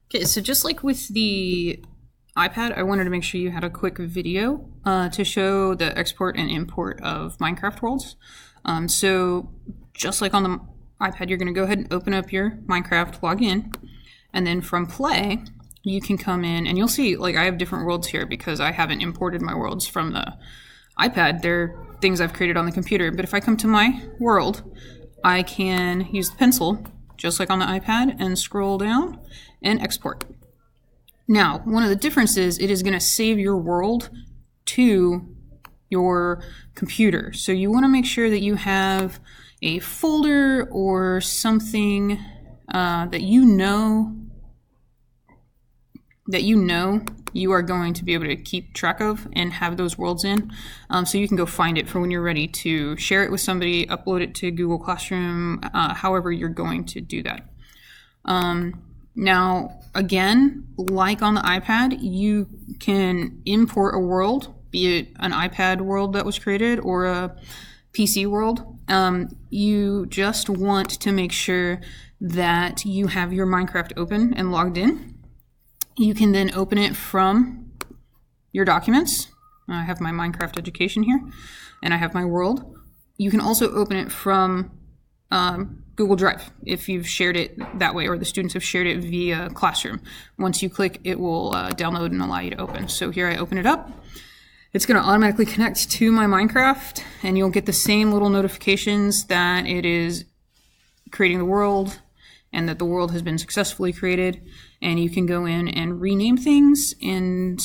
Okay, so just like with the iPad, I wanted to make sure you had a quick video to show the export and import of Minecraft worlds. So just like on the iPad, you're going to go ahead and open up your Minecraft, log in, and then from Play, you can come in and you'll see, like, I have different worlds here because I haven't imported my worlds from the iPad. They're things I've created on the computer. But if I come to my world, I can use the pencil, just like on the iPad, and scroll down and export. Now, one of the differences, it is going to save your world to your computer. So you want to make sure that you have a folder or something that you know you are going to be able to keep track of and have those worlds in, so you can go find it for when you're ready to share it with somebody, upload it to Google Classroom, however you're going to do that. Now, again, like on the iPad, you can import a world, be it an iPad world that was created or a PC world. You just want to make sure that you have your Minecraft open and logged in. You can then open it from your documents. I have my Minecraft education here, and I have my world. You can also open it from Google Drive if you've shared it that way, or the students have shared it via Classroom. Once you click, it will download and allow you to open. So here I open it up. It's going to automatically connect to my Minecraft, and you'll get the same little notifications that it is creating the world and that the world has been successfully created. And you can go in and rename things and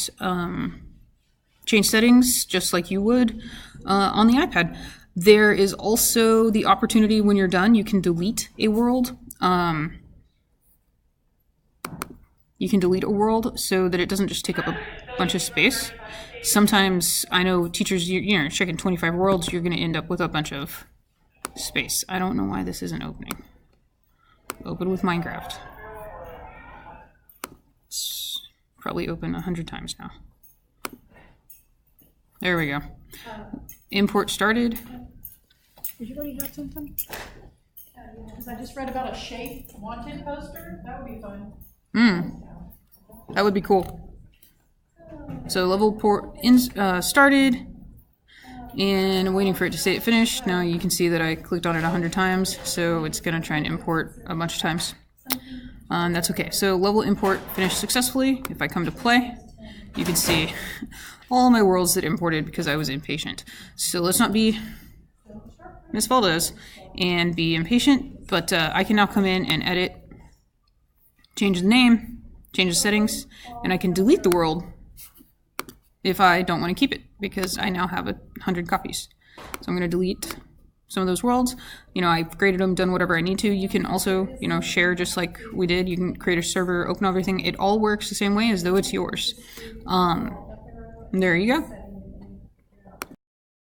change settings just like you would on the iPad. There is also the opportunity when you're done, you can delete a world. You can delete a world so that it doesn't just take up a bunch of space. Sometimes I know teachers, you're checking 25 worlds, you're going to end up with a bunch of space. I don't know why this isn't opening. Open with Minecraft. It's probably open 100 times now. There we go. Import started. Did you already have something? Because I just read about a shape wanted poster. That would be fun. That would be cool. So level port started, and I'm waiting for it to say it finished. Now you can see that I clicked on it 100 times, so it's going to try and import a bunch of times. That's okay. So level import finished successfully. If I come to play, you can see all my worlds that imported because I was impatient. So let's not be Miss Valdez and be impatient, but I can now come in and edit, change the name, change the settings, and I can delete the world if I don't want to keep it because I now have 100 copies. So I'm going to delete some of those worlds. I've graded them, done whatever I need to. You can also, share just like we did. You can create a server, open everything. It all works the same way as though it's yours. There you go.